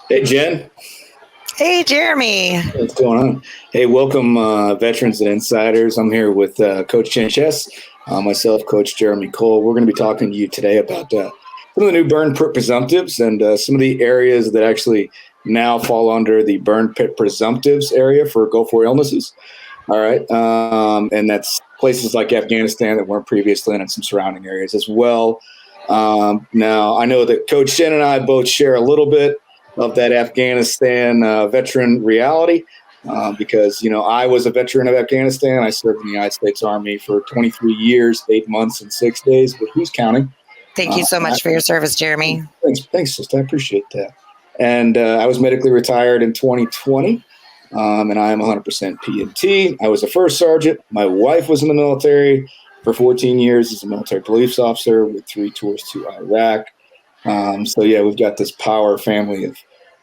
Hey, Jen. Hey, Jeremy. What's going on? Hey, welcome, veterans and insiders. I'm here with Coach Chen Chess, myself, Coach Jeremy Cole. We're going to be talking to you today about some of the new Burn Pit Presumptives and some of the areas that actually now fall under the Burn Pit Presumptives area for Gulf War illnesses. All right. And that's places like Afghanistan that weren't previously in, and some surrounding areas as well. Now, I know that Coach Chen and I both share a little bit of that Afghanistan veteran reality because, you know, I was a veteran of Afghanistan. I served in the United States Army for 23 years, 8 months, and 6 days, but who's counting? Thank you so much for your service, Jeremy. Thanks, sister. I appreciate that. And I was medically retired in 2020, and I am 100% P&T. I was a first sergeant. My wife was in the military for 14 years as a military police officer with 3 tours to Iraq. So, yeah, we've got this power family of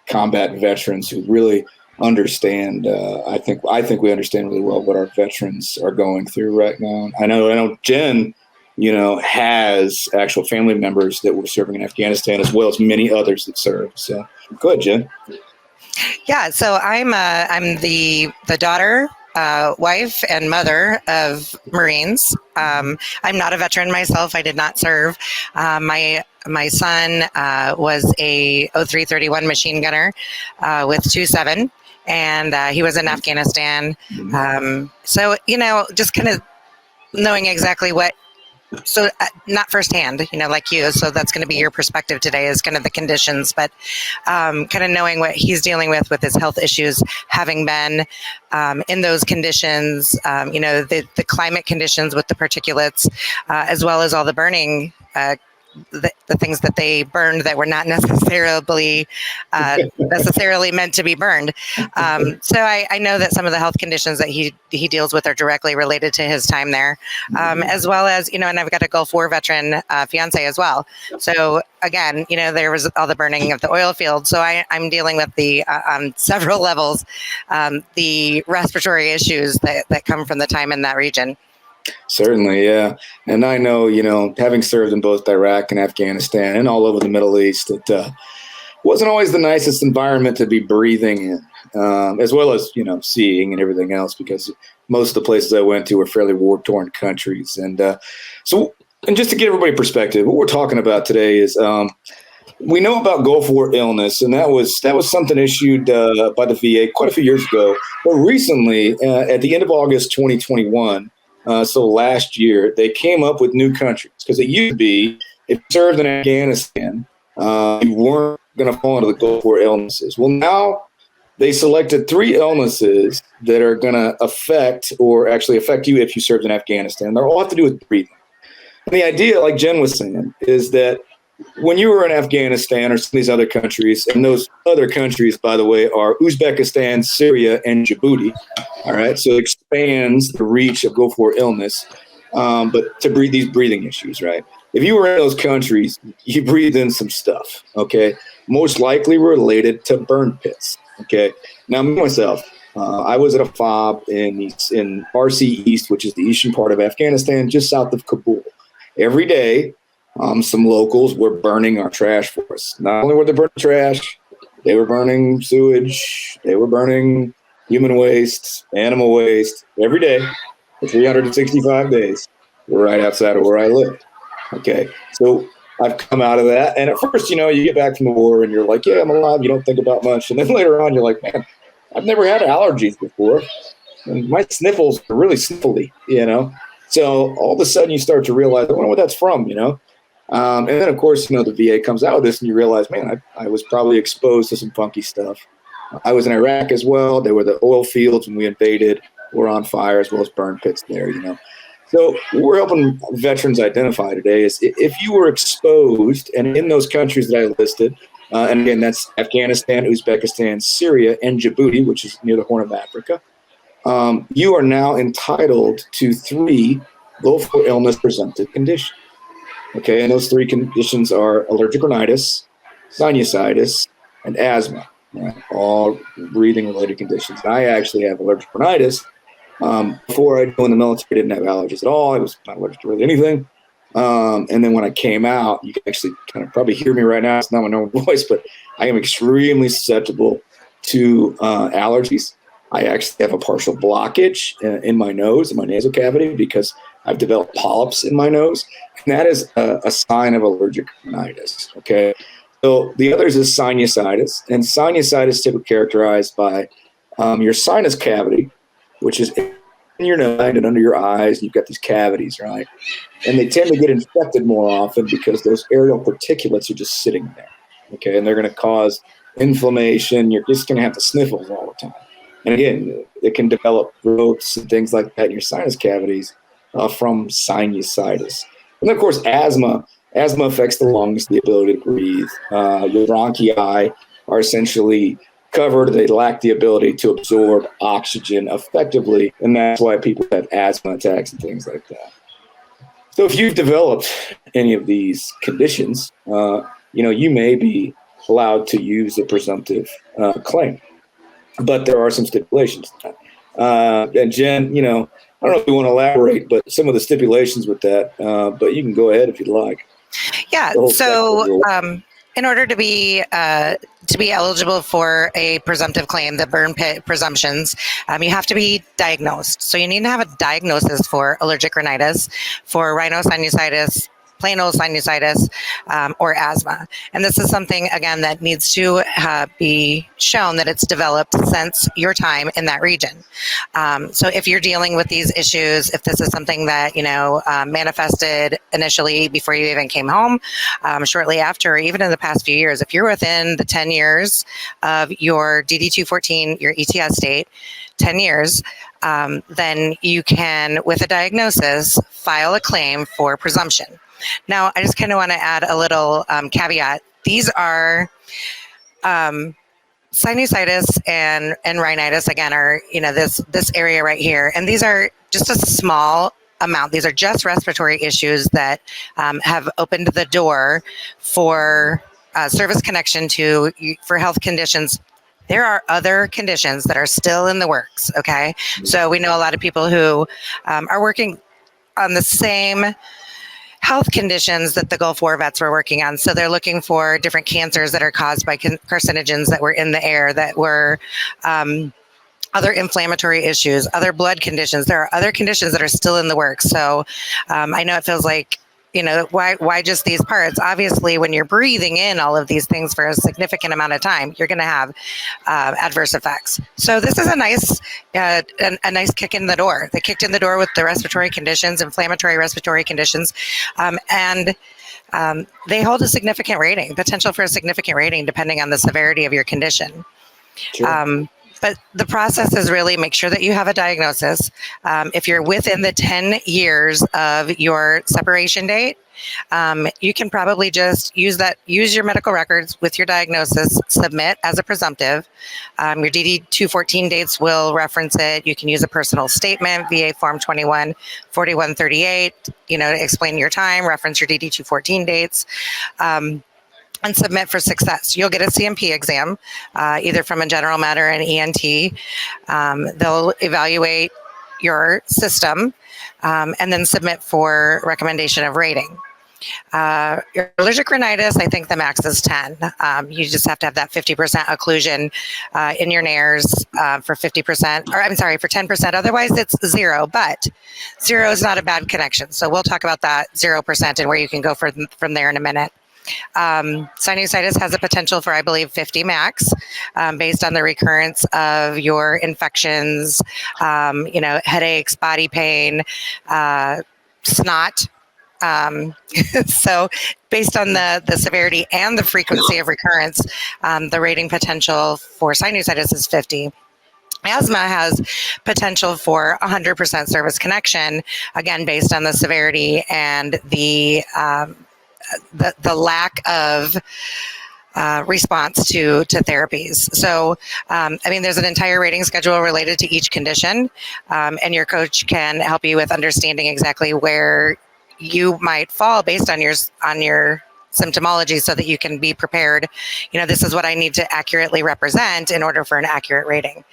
combat veterans who really understand. I think we understand really well what our veterans are going through right now. I know Jen, you know, has actual family members that were serving in Afghanistan, as well as many others that served. So go ahead, Jen. Yeah, so I'm the daughter, wife, and mother of Marines. I'm not a veteran myself. I did not serve. My son was a 0331 machine gunner with 2.7, and he was in Afghanistan. So, you know, just kind of knowing exactly what. So not firsthand, you know, like you. So that's going to be your perspective today is kind of the conditions, but kind of knowing what he's dealing with his health issues, having been in those conditions, you know, the climate conditions with the particulates, as well as all the burning, the things that they burned that were not necessarily meant to be burned. So I know that some of the health conditions that he deals with are directly related to his time there, as well as, you know, and I've got a Gulf War veteran fiance as well. So again, you know, there was all the burning of the oil field. So I'm dealing with the on several levels, the respiratory issues that come from the time in that region. Certainly, yeah. And I know, you know, having served in both Iraq and Afghanistan and all over the Middle East, it wasn't always the nicest environment to be breathing in, as well as, you know, seeing and everything else, because most of the places I went to were fairly war-torn countries. And and just to give everybody perspective, what we're talking about today is we know about Gulf War illness, and that was something issued by the VA quite a few years ago. But recently, at the end of August 2021, so last year, they came up with new countries, because it used to be if you served in Afghanistan, you weren't going to fall into the Gulf War illnesses. Well, now they selected 3 illnesses that are going to affect you if you served in Afghanistan. They all have to do with breathing. And the idea, like Jen was saying, is that when you were in Afghanistan or some of these other countries, and those other countries, by the way, are Uzbekistan, Syria, and Djibouti. All right, so it expands the reach of Gulf War illness, but to breathe these breathing issues, right? If you were in those countries, you breathed in some stuff, okay? Most likely related to burn pits, okay? Now, myself, I was at a FOB in RC East, which is the eastern part of Afghanistan, just south of Kabul. Every day, some locals were burning our trash for us. Not only were they burning trash, they were burning sewage, they were burning human waste, animal waste, every day for 365 days. We're right outside of where I lived. Okay, so I've come out of that. And at first, you know, you get back from the war and you're like, yeah, I'm alive. You don't think about much. And then later on, you're like, man, I've never had allergies before. And my sniffles are really sniffly, you know. So all of a sudden you start to realize, I wonder what that's from, you know. And then, of course, you know, the VA comes out with this and you realize, man, I was probably exposed to some funky stuff. I was in Iraq as well. There were the oil fields when we invaded were on fire, as well as burn pits there, you know. So what we're helping veterans identify today is if you were exposed, and in those countries that I listed, and again, that's Afghanistan, Uzbekistan, Syria, and Djibouti, which is near the Horn of Africa, you are now entitled to 3 Gulf War illness presumptive conditions. Okay, and those 3 conditions are allergic rhinitis, sinusitis, and asthma. Right? All breathing-related conditions. I actually have allergic rhinitis. Before I joined the military, I didn't have allergies at all. I was not allergic to really anything. And then when I came out, you can actually kind of probably hear me right now. It's not my normal voice, but I am extremely susceptible to allergies. I actually have a partial blockage in my nose, in my nasal cavity, because I've developed polyps in my nose. And that is a sign of allergic rhinitis. Okay. So the others is sinusitis. And sinusitis is typically characterized by your sinus cavity, which is in your nose and under your eyes. You've got these cavities, right? And they tend to get infected more often because those aerial particulates are just sitting there. Okay. And they're going to cause inflammation. You're just going to have the sniffles all the time. And again, it can develop growths and things like that in your sinus cavities from sinusitis. And of course, asthma. Asthma affects the lungs, the ability to breathe. Your bronchi are essentially covered. They lack the ability to absorb oxygen effectively. And that's why people have asthma attacks and things like that. So if you've developed any of these conditions, you may be allowed to use a presumptive claim. But there are some stipulations. And Jen, I don't know if you want to elaborate, but some of the stipulations with that, but you can go ahead if you'd like. Yeah. So in order to be eligible for a presumptive claim, the Burn Pit presumptions, you have to be diagnosed. So you need to have a diagnosis for allergic rhinitis, for rhinosinusitis, plain old sinusitis, or asthma. And this is something, again, that needs to be shown that it's developed since your time in that region. So if you're dealing with these issues, if this is something that, manifested initially before you even came home, shortly after, or even in the past few years, if you're within the 10 years of your DD-214, your ETS date, 10 years, then you can, with a diagnosis, file a claim for presumption. Now, I just kind of want to add a little caveat. These are sinusitis and rhinitis, again, are, this area right here. And these are just a small amount. These are just respiratory issues that have opened the door for service connection for health conditions. There are other conditions that are still in the works, okay? So we know a lot of people who are working on the same health conditions that the Gulf War vets were working on. So they're looking for different cancers that are caused by carcinogens that were in the air, that were other inflammatory issues, other blood conditions. There are other conditions that are still in the works. So I know it feels like, why just these parts? Obviously, when you're breathing in all of these things for a significant amount of time, you're going to have adverse effects. So this is a nice kick in the door. They kicked in the door with the respiratory conditions, inflammatory respiratory conditions, and they hold a significant rating, potential for a significant rating, depending on the severity of your condition. Sure. But the process is really make sure that you have a diagnosis. If you're within the 10 years of your separation date, you can probably just use your medical records with your diagnosis, submit as a presumptive. Your DD-214 dates will reference it. You can use a personal statement, VA Form 4138, to explain your time, reference your DD-214 dates. And submit for success. You'll get a CMP exam, either from a general matter and ENT. They'll evaluate your system and then submit for recommendation of rating. Your allergic rhinitis, I think the max is 10. You just have to have that 50% occlusion in your nares for 50%, or I'm sorry, for 10%. Otherwise, it's 0, but 0 is not a bad connection. So we'll talk about that 0% and where you can go from there in a minute. Sinusitis has a potential for, I believe, 50 max, based on the recurrence of your infections, headaches, body pain, snot. So based on the severity and the frequency of recurrence, the rating potential for sinusitis is 50. Asthma has potential for 100% service connection, again, based on the severity and the lack of response to therapies. So, there's an entire rating schedule related to each condition, and your coach can help you with understanding exactly where you might fall based on your symptomology, so that you can be prepared. This is what I need to accurately represent in order for an accurate rating.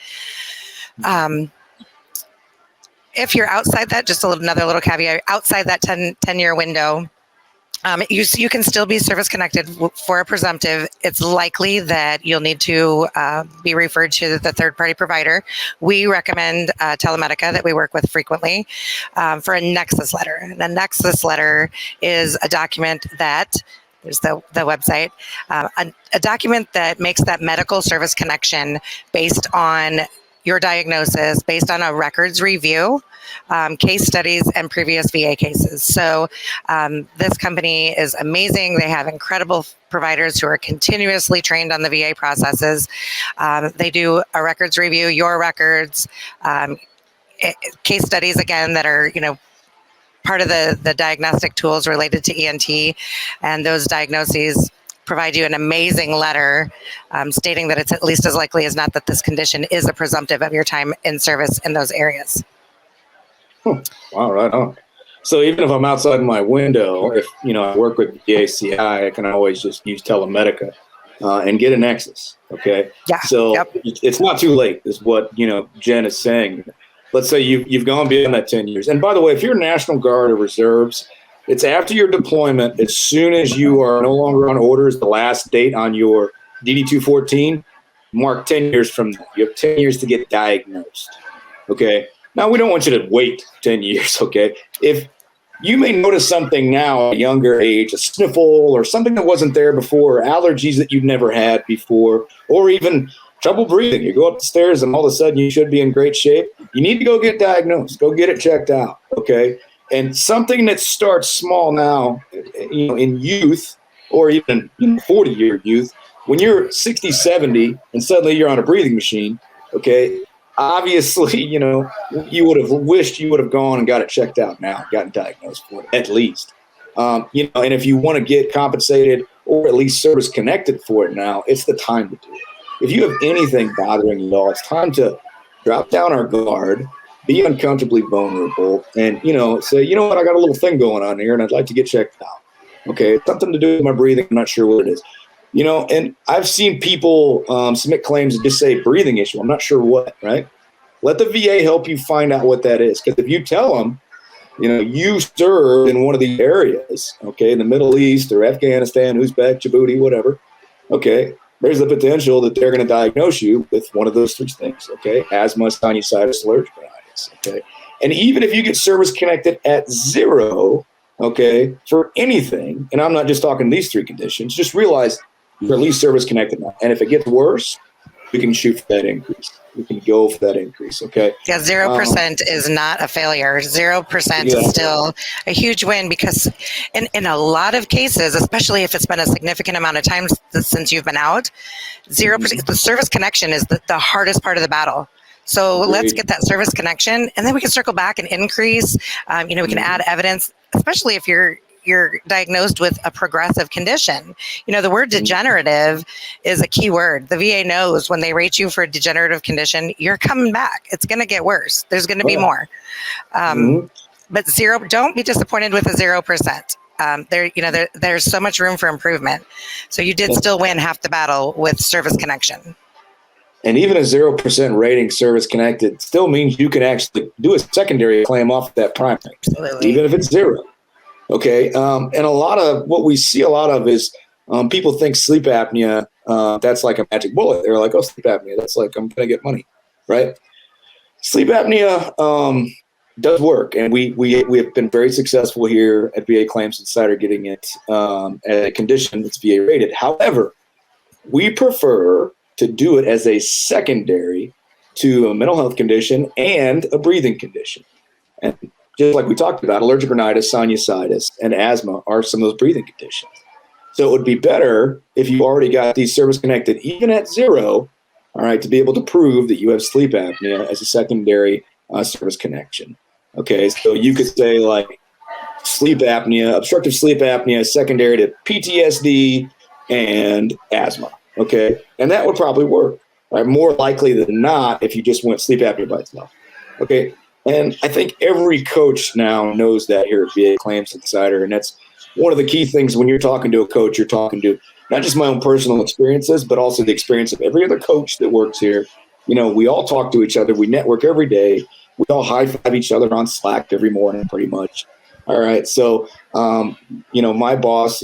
If you're outside that, just another little caveat, outside that 10-year window, You can still be service connected for a presumptive. It's likely that you'll need to be referred to the third party provider. We recommend Telemedica that we work with frequently for a Nexus Letter. And a Nexus Letter is a document that there's the website, a document that makes that medical service connection based on your diagnosis, based on a records review, case studies, and previous VA cases. So this company is amazing. They have incredible providers who are continuously trained on the VA processes. They do a records review, your records, case studies, again, that are, part of the diagnostic tools related to ENT, and those diagnoses provide you an amazing letter stating that it's at least as likely as not that this condition is a presumptive of your time in service in those areas. Wow, right on. So even if I'm outside my window, if I work with VACI, I can always just use Telemedica and get a Nexus. Okay. Yeah. So it's not too late, is what Jen is saying. Let's say you've gone beyond that 10 years. And by the way, if you're National Guard or Reserves, it's after your deployment, as soon as you are no longer on orders, the last date on your DD-214, mark 10 years from now. You have 10 years to get diagnosed, okay? Now, we don't want you to wait 10 years, okay? If you may notice something now at a younger age, a sniffle or something that wasn't there before, or allergies that you've never had before, or even trouble breathing. You go up the stairs and all of a sudden you should be in great shape. You need to go get diagnosed. Go get it checked out, okay? And something that starts small now, in youth or even 40-year youth, when you're 60, 70, and suddenly you're on a breathing machine, okay, obviously, you would have wished you would have gone and got it checked out now, gotten diagnosed for it, at least. And if you want to get compensated or at least service connected for it now, it's the time to do it. If you have anything bothering you at all, it's time to drop down our guard, be uncomfortably vulnerable, and, say, you know what, I got a little thing going on here and I'd like to get checked out. Okay, it's something to do with my breathing. I'm not sure what it is. And I've seen people submit claims and just say breathing issue. I'm not sure what, right? Let the VA help you find out what that is. Because if you tell them, you served in one of these areas, okay, in the Middle East or Afghanistan, Uzbek, Djibouti, whatever, okay, there's the potential that they're going to diagnose you with one of those three things, okay? Asthma, sinusitis, allergic rhinitis, okay? And even if you get service connected at 0, okay, for anything, and I'm not just talking these three conditions, just realize you're at least service connected now. And if it gets worse, we can shoot for that increase. We can go for that increase, okay? Yeah, 0% is not a failure. 0% is still a huge win, because in a lot of cases, especially if it's been a significant amount of time since you've been out, 0%, the service connection is the hardest part of the battle. So let's get that service connection, and then we can circle back and increase. We can add evidence, especially if you're diagnosed with a progressive condition. The word degenerative is a key word. The VA knows when they rate you for a degenerative condition, you're coming back. It's going to get worse. There's going to be more. But don't be disappointed with a 0%. There's so much room for improvement. So you did still win half the battle with service connection. And even a 0% rating service connected still means you can actually do a secondary claim off that primary, Absolutely. Even if it's 0. Okay. And a lot of what we see a lot of is people think sleep apnea, that's like a magic bullet. They're like, oh, sleep apnea, that's like, I'm going to get money, right? Sleep apnea does work. And we have been very successful here at VA Claims Insider getting it a condition that's VA rated. However, we prefer to do it as a secondary to a mental health condition and a breathing condition. And just like we talked about, allergic rhinitis, sinusitis, and asthma are some of those breathing conditions. So it would be better if you already got these service connected, even at 0, all right, to be able to prove that you have sleep apnea as a secondary service connection. Okay, so you could say like sleep apnea, obstructive sleep apnea, secondary to PTSD and asthma. Okay, and that would probably work, right? More likely than not if you just went sleep apnea by itself. Okay. And I think every coach now knows that here at VA Claims Insider. And that's one of the key things when you're talking to a coach, you're talking to not just my own personal experiences, but also the experience of every other coach that works here. We all talk to each other. We network every day. We all high five each other on Slack every morning, pretty much. All right. So, my boss,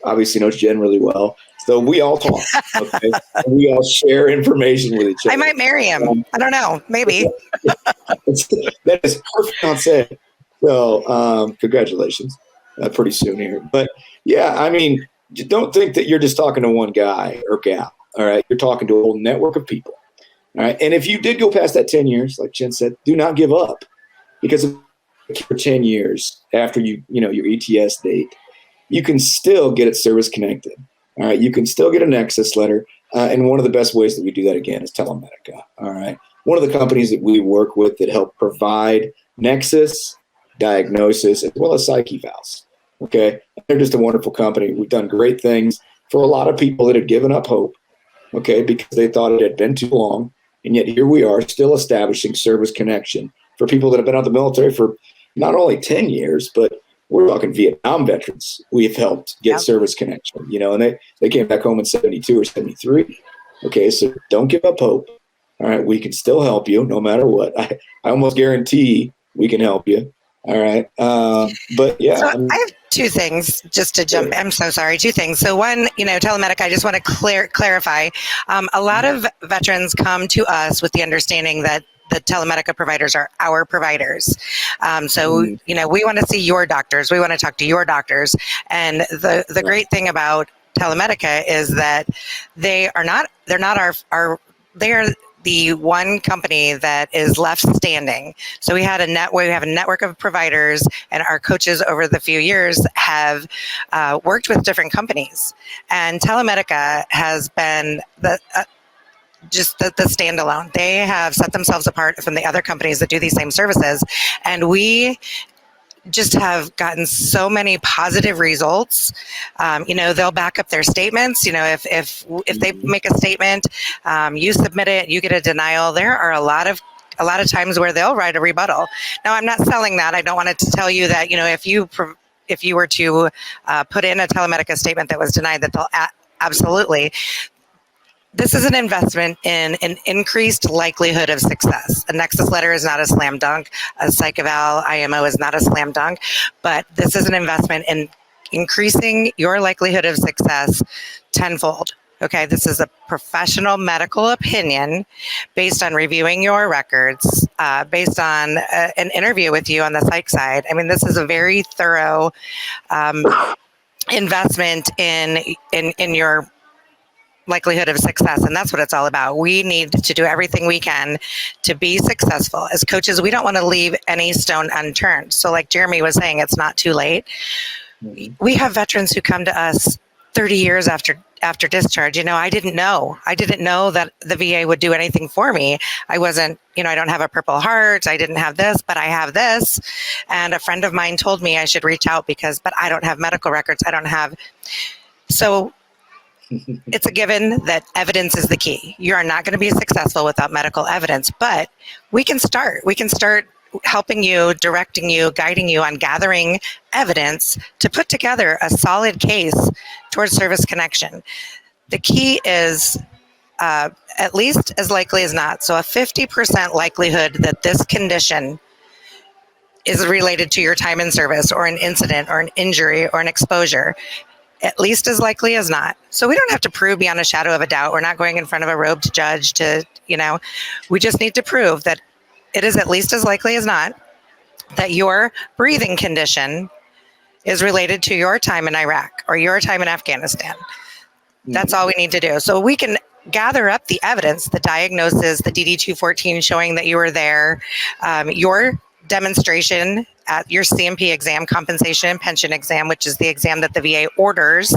obviously knows Jen really well. So we all talk. Okay. And we all share information with each I other. might marry him. I don't know. Maybe. That is perfect fiance. So, congratulations. Pretty soon here. But yeah, I mean, don't think that you're just talking to one guy or gal. All right. You're talking to a whole network of people. All right. And if you did go past that 10 years, like Jen said, do not give up, because for 10 years after your ETS date, you can still get it service connected. All right. You can still get a Nexus letter. And one of the best ways that we do that, again, is Telemedica. All right. One of the companies that we work with that help provide Nexus diagnosis as well as psych evals. Okay. They're just a wonderful company. We've done great things for a lot of people that had given up hope. Okay. Because they thought it had been too long. And yet here we are still establishing service connection for people that have been out of the military for not only 10 years, but we're talking Vietnam veterans we've helped get service connection, and they came back home in 72 or 73. Okay, so don't give up hope. All right, we can still help you no matter what. I almost guarantee we can help you. All right. But yeah. So I have two things just to jump. I'm so sorry. Two things. So one, Telemedica, I just want to clarify. A lot of veterans come to us with the understanding that the Telemedica providers are our providers. We want to see your doctors. We want to talk to your doctors. And the great thing about Telemedica is that they are the one company that is left standing. So we have a network of providers, and our coaches over the few years have worked with different companies. And Telemedica has been the standalone. They have set themselves apart from the other companies that do these same services. And we just have gotten so many positive results. They'll back up their statements. If they make a statement, you submit it, you get a denial. There are a lot of times where they'll write a rebuttal. Now, I'm not selling that. I don't want to tell you that, if you were to put in a Telemedica statement that was denied, that they'll absolutely. This is an investment in an increased likelihood of success. A Nexus letter is not a slam dunk. A psych eval IMO is not a slam dunk, but this is an investment in increasing your likelihood of success tenfold. Okay, this is a professional medical opinion based on reviewing your records, based on an interview with you on the psych side. I mean, this is a very thorough investment in your likelihood of success. And that's what it's all about. We need to do everything we can to be successful. As coaches, we don't want to leave any stone unturned. So like Jeremy was saying, it's not too late. We have veterans who come to us 30 years after discharge. I didn't know that the VA would do anything for me. I wasn't, I don't have a Purple Heart. I didn't have this, but I have this. And a friend of mine told me I should reach out but I don't have medical records. So it's a given that evidence is the key. You are not going to be successful without medical evidence, but we can start. We can start helping you, directing you, guiding you on gathering evidence to put together a solid case towards service connection. The key is at least as likely as not. So a 50% likelihood that this condition is related to your time in service or an incident or an injury or an exposure. At least as likely as not. So we don't have to prove beyond a shadow of a doubt. We're not going in front of a robed judge we just need to prove that it is at least as likely as not that your breathing condition is related to your time in Iraq or your time in Afghanistan. That's all we need to do. So we can gather up the evidence, the diagnosis, the DD-214 showing that you were there, your demonstration at your CMP exam, compensation and pension exam, which is the exam that the VA orders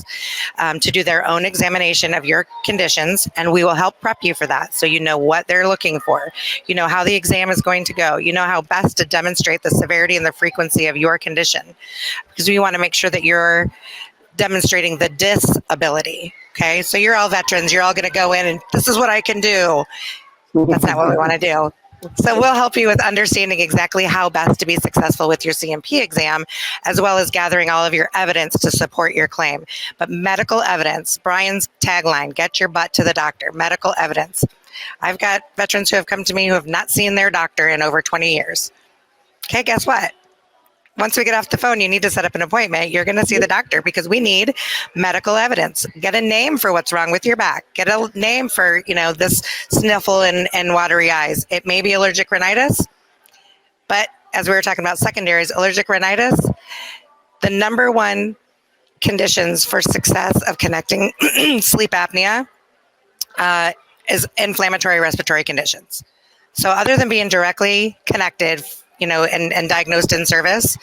to do their own examination of your conditions, and we will help prep you for that. So you know what they're looking for. You know how the exam is going to go. You know how best to demonstrate the severity and the frequency of your condition, because we want to make sure that you're demonstrating the disability. Okay, so you're all veterans. You're all going to go in and this is what I can do. That's not what we want to do. So we'll help you with understanding exactly how best to be successful with your CMP exam, as well as gathering all of your evidence to support your claim. But medical evidence, Brian's tagline, get your butt to the doctor, medical evidence. I've got veterans who have come to me who have not seen their doctor in over 20 years. Okay, guess what? once we get off the phone, you need to set up an appointment. You're going to see the doctor because we need medical evidence. Get a name for what's wrong with your back. Get a name for, this sniffle and watery eyes. It may be allergic rhinitis, but as we were talking about secondaries, allergic rhinitis, the number one conditions for success of connecting sleep apnea is inflammatory respiratory conditions. So other than being directly connected, and diagnosed in service,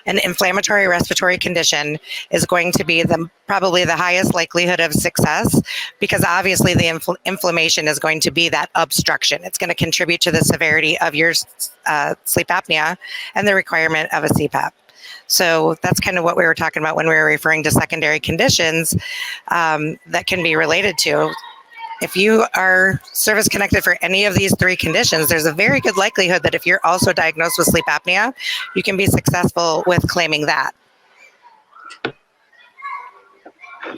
an inflammatory respiratory condition is going to be probably the highest likelihood of success, because obviously the inflammation is going to be that obstruction. It's going to contribute to the severity of your sleep apnea and the requirement of a CPAP. So that's kind of what we were talking about when we were referring to secondary conditions that can be related to. If you are service connected for any of these three conditions, there's a very good likelihood that if you're also diagnosed with sleep apnea, you can be successful with claiming that.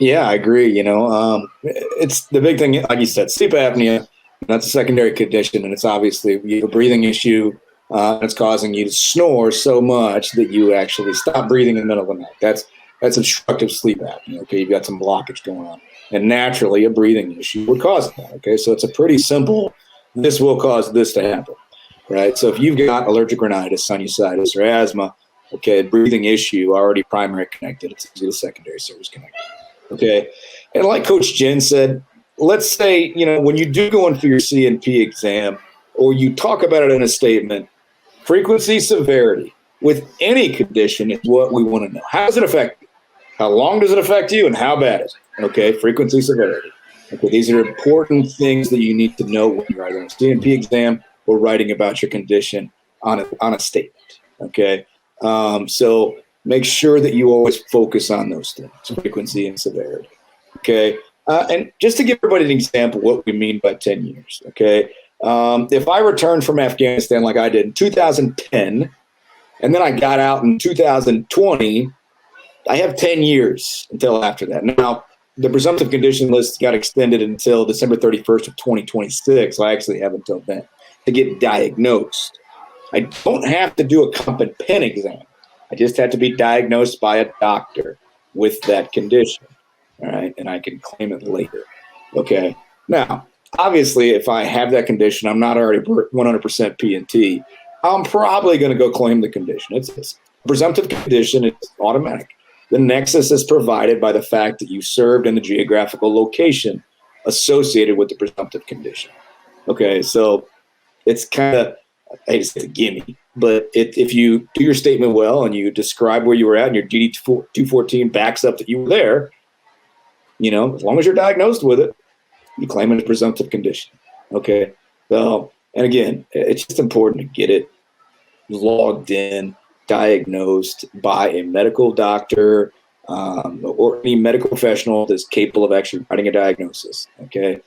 Yeah, I agree. It's the big thing, like you said, sleep apnea, that's a secondary condition, and it's obviously you have a breathing issue, and it's causing you to snore so much that you actually stop breathing in the middle of the night. That's obstructive sleep apnea. Okay, you've got some blockage going on. And naturally, a breathing issue would cause that. Okay, so it's a pretty simple, this will cause this to happen, right? So if you've got allergic rhinitis, sinusitis, or asthma, okay, breathing issue already primary connected, it's easy to secondary service connected. Okay, and like Coach Jen said, let's say, when you do go in for your CNP exam, or you talk about it in a statement, frequency, severity with any condition is what we want to know. How does it affect you? How long does it affect you, and how bad is it? Okay, frequency, severity. Okay, these are important things that you need to know when you're either on a CNP exam or writing about your condition on a statement. Okay, so make sure that you always focus on those things, frequency and severity. Okay, and just to give everybody an example, what we mean by 10 years. Okay, if I returned from Afghanistan like I did in 2010, and then I got out in 2020. I have 10 years until after that. Now, the presumptive condition list got extended until December 31st of 2026. I actually have until then to get diagnosed. I don't have to do a comp and pen exam. I just have to be diagnosed by a doctor with that condition. All right, and I can claim it later. Okay. Now, obviously, if I have that condition, I'm not already 100% P&T, I'm probably going to go claim the condition. It's a presumptive condition. It's automatic. The nexus is provided by the fact that you served in the geographical location associated with the presumptive condition. Okay, so it's kind of, I hate to say it's a gimme, but if you do your statement well and you describe where you were at and your DD 214 backs up that you were there, as long as you're diagnosed with it, you claim it as presumptive condition. Okay, so, and again, it's just important to get it logged in, diagnosed by a medical doctor or any medical professional that's capable of actually writing a diagnosis, okay?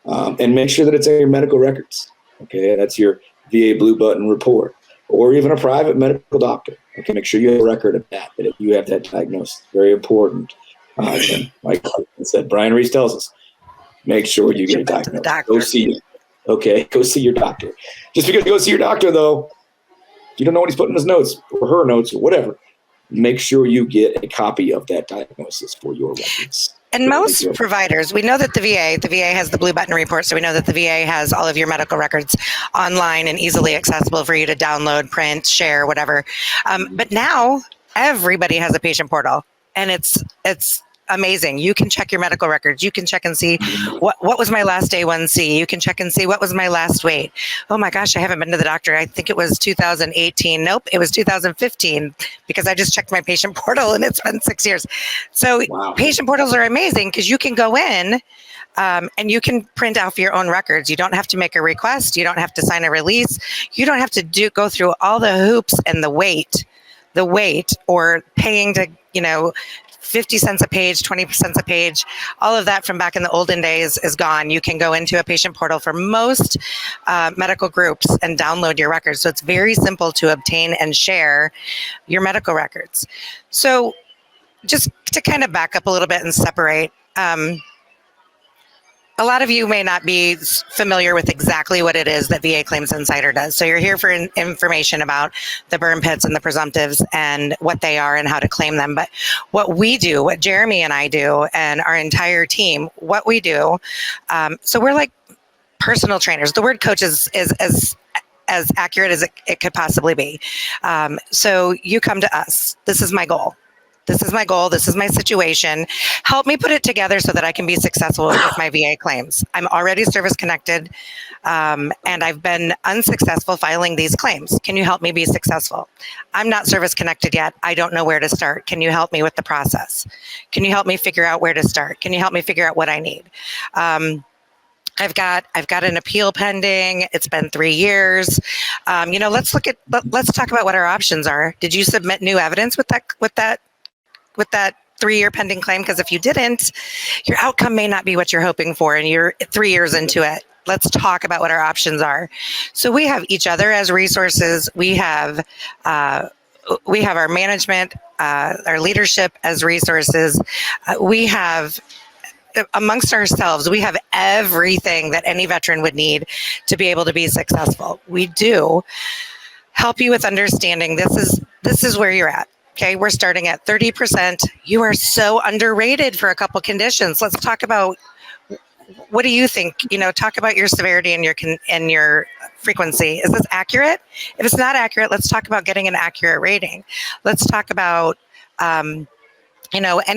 And make sure that it's in your medical records, okay? That's your VA Blue Button report, or even a private medical doctor. Okay, make sure you have a record of that if you have that diagnosis. Very important. Like I said, Brian Reese tells us, make sure you get a diagnosis. Go see it. Okay, go see your doctor. Just because you go see your doctor, though, you don't know what he's putting in his notes or her notes or whatever, make sure you get a copy of that diagnosis for your records. And most providers, we know that the VA has the Blue Button report, so we know that the VA has all of your medical records online and easily accessible for you to download, print, share, whatever. But now everybody has a patient portal, and it's amazing. You can check your medical records. You can check and see what was my last A1C. You can check and see what was my last weight. Oh my gosh, I haven't been to the doctor. I think it was 2018. Nope, it was 2015 because I just checked my patient portal and it's been 6 years. So Patient portals are amazing because you can go in and you can print out your own records. You don't have to make a request. You don't have to sign a release. You don't have to go through all the hoops and the wait or paying to, 50 cents a page, 20 cents a page, all of that from back in the olden days is gone. You can go into a patient portal for most medical groups and download your records. So it's very simple to obtain and share your medical records. So just to kind of back up a little bit and separate, a lot of you may not be familiar with exactly what it is that VA Claims Insider does. So you're here for information about the burn pits and the presumptives and what they are and how to claim them. But what we do, what Jeremy and I do, and our entire team, what we do, so we're like personal trainers. The word coach is as accurate as it could possibly be. So you come to us. This is my goal. This is my goal. This is my situation. Help me put it together so that I can be successful with my VA claims. I'm already service connected, and I've been unsuccessful filing these claims. Can you help me be successful? I'm not service connected yet. I don't know where to start. Can you help me with the process? Can you help me figure out where to start? Can you help me figure out what I need? I've got an appeal pending. It's been 3 years. Let's talk about what our options are. Did you submit new evidence with that 3-year pending claim? Because if you didn't, your outcome may not be what you're hoping for, and you're 3 years into it. Let's talk about what our options are. So we have each other as resources. We have our management, our leadership as resources. We have, amongst ourselves, we have everything that any veteran would need to be able to be successful. We do help you with understanding this is where you're at. Okay, we're starting at 30%. You are so underrated for a couple conditions. Let's talk about, what do you think? Talk about your severity and your frequency. Is this accurate? If it's not accurate, let's talk about getting an accurate rating. Let's talk about, any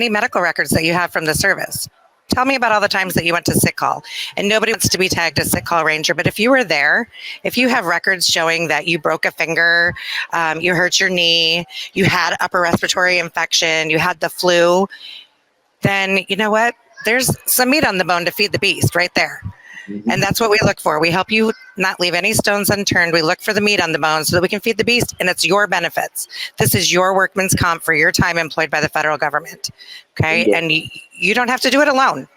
medical records that you have from the service. Tell me about all the times that you went to sick call, and nobody wants to be tagged as sick call ranger. But if you were there, if you have records showing that you broke a finger, you hurt your knee, you had upper respiratory infection, you had the flu, then you know what? There's some meat on the bone to feed the beast right there. And that's what we look for. We help you not leave any stones unturned. We look for the meat on the bone so that we can feed the beast, and it's your benefits. This is your workman's comp for your time employed by the federal government. Okay. Yeah. And you don't have to do it alone.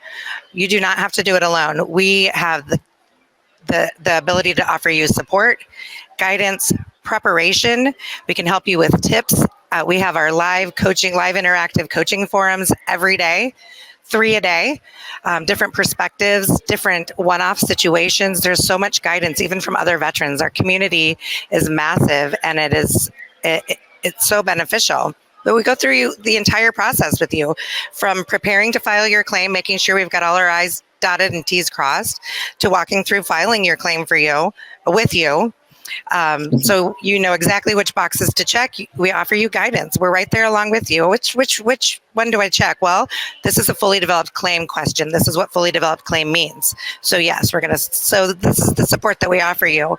You do not have to do it alone. We have the ability to offer you support, guidance, preparation. We can help you with tips. We have our live interactive coaching forums every day. 3 a day, different perspectives, different one-off situations. There's so much guidance, even from other veterans. Our community is massive, and it's so beneficial. But we go through the entire process with you, from preparing to file your claim, making sure we've got all our I's dotted and T's crossed, to walking through filing your claim with you. So you know exactly which boxes to check. We offer you guidance. We're right there along with you. Which one do I check? Well, this is a fully developed claim question. This is what fully developed claim means. So yes, so this is the support that we offer you.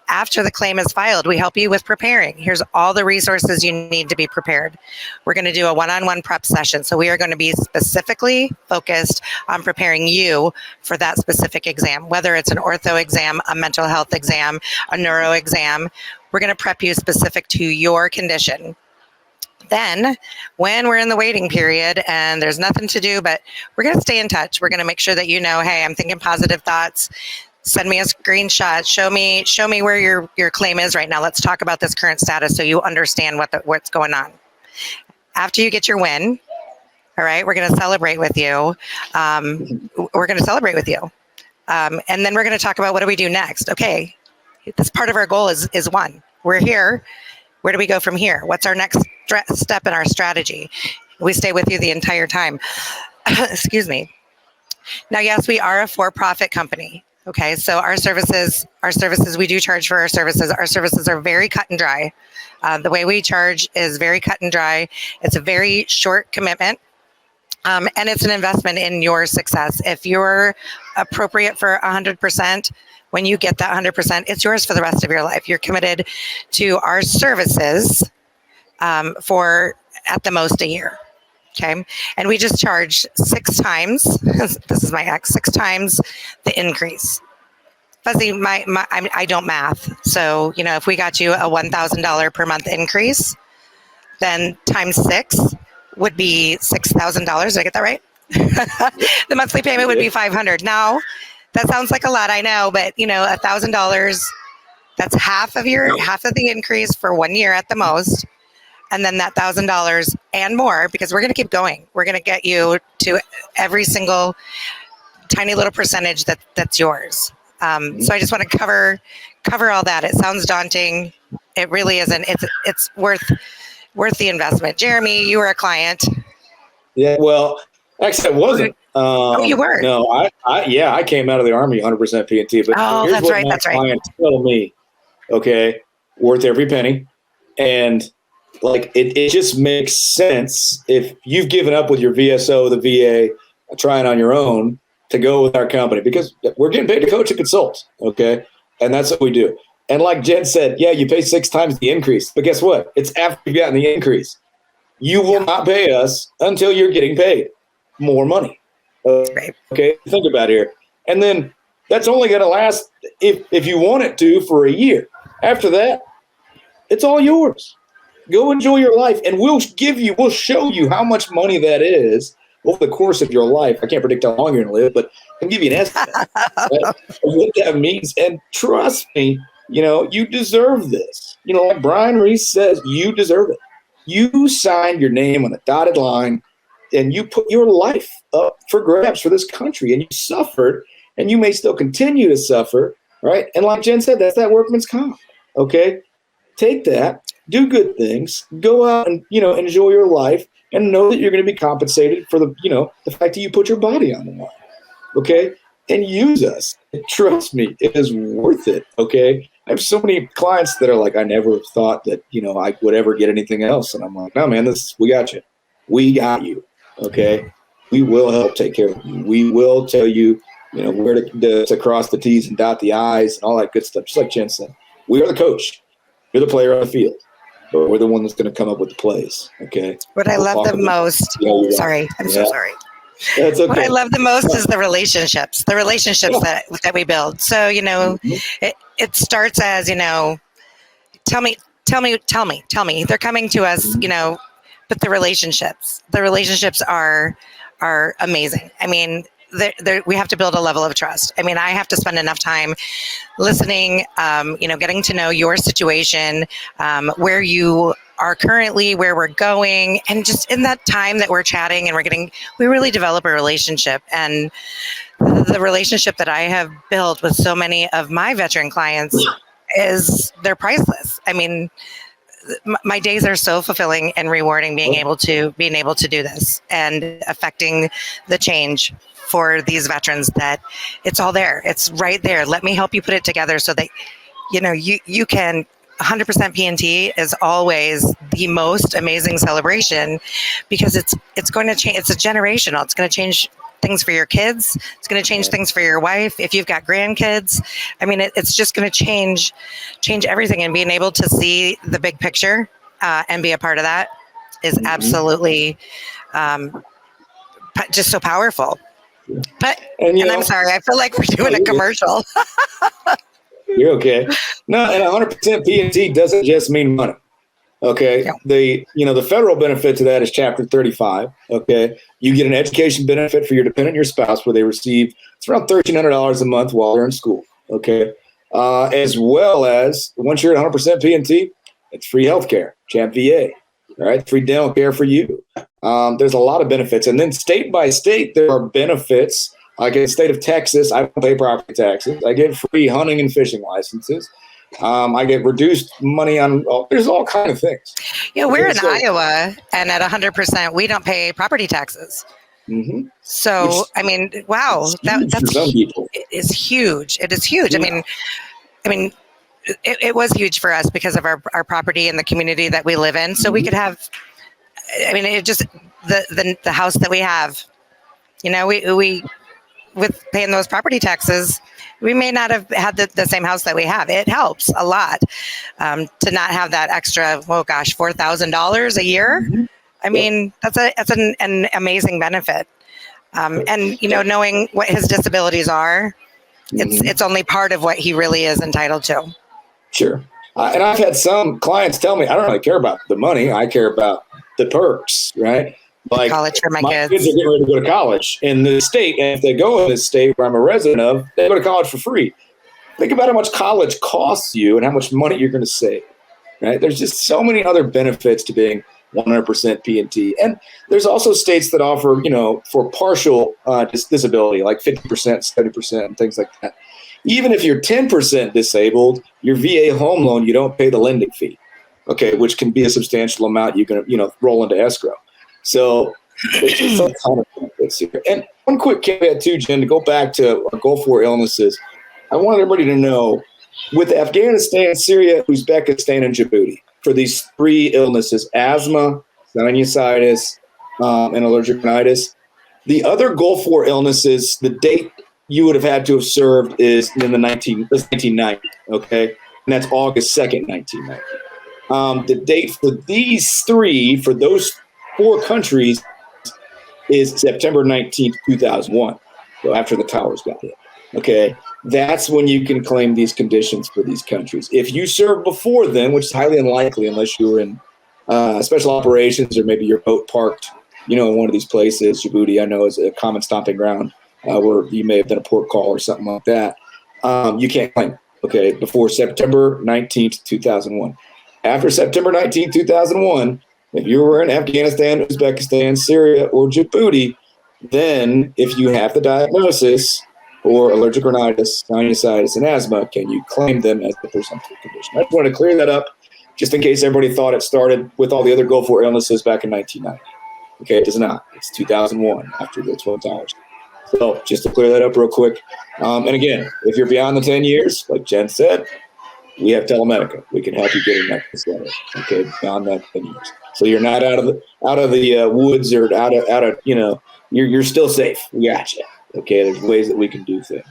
After the claim is filed, we help you with preparing. Here's all the resources you need to be prepared. We're going to do a one-on-one prep session. So we are going to be specifically focused on preparing you for that specific exam, whether it's an ortho exam, a mental health exam, a neuro exam. We're going to prep you specific to your condition. Then, when we're in the waiting period and there's nothing to do, but we're going to stay in touch. We're going to make sure that hey, I'm thinking positive thoughts. Send me a screenshot. Show me where your claim is right now. Let's talk about this current status so you understand what's going on. After you get your win, all right, we're going to celebrate with you. And then we're going to talk about, what do we do next? Okay, this part of our goal is one. We're here. Where do we go from here? What's our next step in our strategy? We stay with you the entire time. Excuse me. Now, yes, we are a for-profit company. Okay, so our services, we do charge for our services. Our services are very cut and dry. The way we charge is very cut and dry. It's a very short commitment. And it's an investment in your success. If you're appropriate for 100%, when you get that 100%, it's yours for the rest of your life. You're committed to our services for at the most a year. Okay. And we just charge 6 times. This is my ex, 6 times the increase. Fuzzy, I don't math. So, if we got you a $1,000 per month increase, then times 6 would be $6,000. Did I get that right? The monthly payment would be $500. Now, that sounds like a lot, I know, but $1,000, that's half of the increase for 1 year at the most. And then that $1,000 and more, because we're going to keep going. We're going to get you to every single tiny little percentage that's yours. So I just want to cover all that. It sounds daunting. It really isn't. It's worth the investment. Jeremy, you were a client. Yeah, well, actually, I wasn't. Oh, you were? No, I came out of the Army 100% P&T. But here's that's what right. my That's right. clients tell me. Okay, worth every penny, and like it just makes sense if you've given up with your VSO, the VA, trying on your own to go with our company because we're getting paid to coach and consult. Okay, and that's what we do. And like Jen said, yeah, you pay 6 times the increase, but guess what? It's after you've gotten the increase. You will not pay us until you're getting paid more money. Okay, think about it here. And then that's only going to last if you want it to for a year. After that, it's all yours. Go enjoy your life, and we'll show you how much money that is over the course of your life. I can't predict how long you're going to live, but I can give you an estimate of what that means. And trust me, you deserve this. Like Brian Reese says, you deserve it. You signed your name on a dotted line, and you put your life up for grabs for this country, and you suffered, and you may still continue to suffer, right? And like Jen said, that's that workman's comp, okay? Take that, do good things, go out and, enjoy your life, and know that you're going to be compensated for the fact that you put your body on the line, okay? And use us. Trust me, it is worth it, okay? I have so many clients that are like, I never thought that, I would ever get anything else. And I'm like, no, man, we got you. We got you, okay? We will help take care of you. We will tell you, where to cross the T's and dot the I's and all that good stuff. Just like Jen said, we are the coach. You're the player on the field. But we're the one that's going to come up with the plays, okay? What I love the most, sorry, I'm so sorry. That's okay. What I love the most is the relationships that we build. So, it starts as, tell me. They're coming to us, but the relationships are amazing. I mean, we have to build a level of trust. I mean, I have to spend enough time listening, getting to know your situation, where you are currently, where we're going, and just in that time that we're chatting and we really develop a relationship. And the relationship that I have built with so many of my veteran clients they're priceless. I mean, my days are so fulfilling and rewarding being able to do this and affecting the change for these veterans, that it's all there. It's right there. Let me help you put it together so that, you can. 100% P&T is always the most amazing celebration because it's going to change. It's a generational. It's going to change things for your kids. It's going to change things for your wife. If you've got grandkids, I mean, it's just going to change everything. And being able to see the big picture and be a part of that is absolutely just so powerful. But and I'm sorry, I feel like we're doing a commercial. You're okay. No, and 100% P&T doesn't just mean money. Okay. Yeah. The federal benefit to that is Chapter 35. Okay. You get an education benefit for your dependent and your spouse where they receive, it's around $1,300 a month while they're in school. Okay. As well as once you're at 100% P&T, it's free healthcare, CHAP VA, right? Free dental care for you. There's a lot of benefits. And then state by state, there are benefits. Like in the state of Texas, I don't pay property taxes. I get free hunting and fishing licenses. I get reduced money on, there's all kinds of things. Yeah, we're in Iowa, and at 100%, we don't pay property taxes. Mm-hmm. So, I mean, wow, that's for some people. It is huge. It is huge. Yeah. I mean, it was huge for us because of our property and the community that we live in. So we could have, it just, the house that we have, we with paying those property taxes, we may not have had the same house that we have. It helps a lot to not have that extra, $4,000 a year. Mm-hmm. I mean, that's an amazing benefit. And, knowing what his disabilities are, it's only part of what he really is entitled to. Sure. And I've had some clients tell me, I don't really care about the money. I care about the perks, right? Like college for my kids. Kids are getting ready to go to college in the state, and if they go in the state where I'm a resident of, they go to college for free. Think about how much college costs you and how much money you're going to save, right? There's just so many other benefits to being 100% P&T. And there's also states that offer, for partial disability, like 50%, 70%, and things like that. Even if you're 10% disabled, your VA home loan, you don't pay the lending fee, okay, which can be a substantial amount you can, roll into escrow. So there's some kind of benefits here. And one quick caveat too, Jen, to go back to our Gulf War illnesses, I want everybody to know, with Afghanistan, Syria, Uzbekistan, and Djibouti, for these 3 illnesses, asthma, sinusitis, and allergic rhinitis, the other Gulf War illnesses, the date you would have had to have served is in the 1990, okay? And that's August 2nd, 1990. The date for these 3, for those 4 countries, is September 19th, 2001, so after the towers got hit, okay? That's when you can claim these conditions for these countries. If you served before then, which is highly unlikely unless you were in special operations or maybe your boat parked, in one of these places, Djibouti, I know, is a common stomping ground where you may have done a port call or something like that, you can't claim it, okay, before September 19th, 2001. After September 19th, 2001, if you were in Afghanistan, Uzbekistan, Syria, or Djibouti, then if you have the diagnosis or allergic rhinitis, sinusitis, and asthma, can you claim them as the presumptive condition? I just want to clear that up just in case everybody thought it started with all the other Gulf War illnesses back in 1990. Okay, it does not. It's 2001 after the Twin Towers. So just to clear that up real quick. And again, if you're beyond the 10 years, like Jen said, we have Telemedica. We can help you get a Nexus Letter. Okay, beyond that 10 years. So you're not out of the woods or out of you're still safe. We got you. Okay, there's ways that we can do things.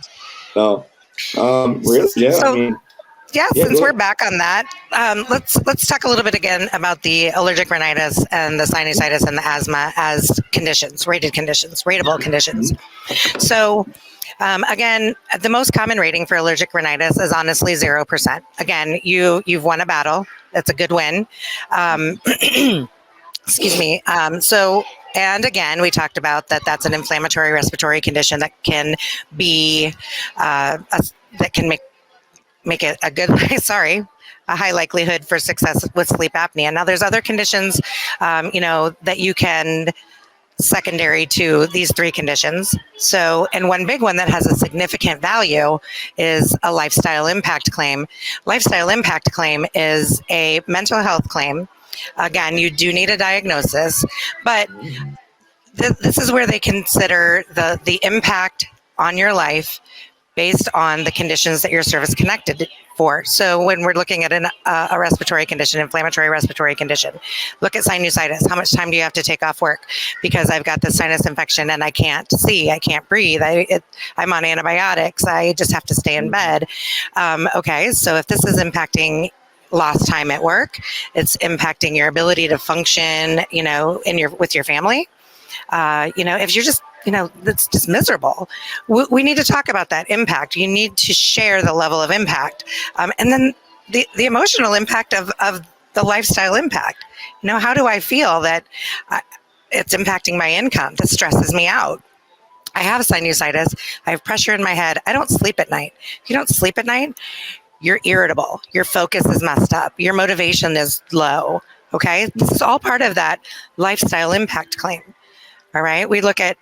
So, really, yeah. So, since we're back on that, let's talk a little bit again about the allergic rhinitis and the sinusitis and the asthma as conditions, rateable conditions. So, again, the most common rating for allergic rhinitis is honestly 0%. Again, you've won a battle. That's a good win. Excuse me. And again, we talked about that's an inflammatory respiratory condition that can be that can make it a high likelihood for success with sleep apnea. Now, there's other conditions, that you can secondary to these 3 conditions. So, and one big one that has a significant value is a lifestyle impact claim. Lifestyle impact claim is a mental health claim. Again, you do need a diagnosis, but this is where they consider the impact on your life based on the conditions that your service connected for. So when we're looking at a respiratory condition, inflammatory respiratory condition, look at sinusitis. How much time do you have to take off work? Because I've got this sinus infection and I can't see, I can't breathe, I'm on antibiotics, I just have to stay in bed. Okay, so if this is impacting lost time at work, it's impacting your ability to function, with your family. If you're just, that's just miserable. We need to talk about that impact. You need to share the level of impact. And then the emotional impact of the lifestyle impact. How do I feel that it's impacting my income? This stresses me out. I have sinusitis. I have pressure in my head. I don't sleep at night. If you don't sleep at night, you're irritable. Your focus is messed up. Your motivation is low. Okay. This is all part of that lifestyle impact claim. All right. We look at,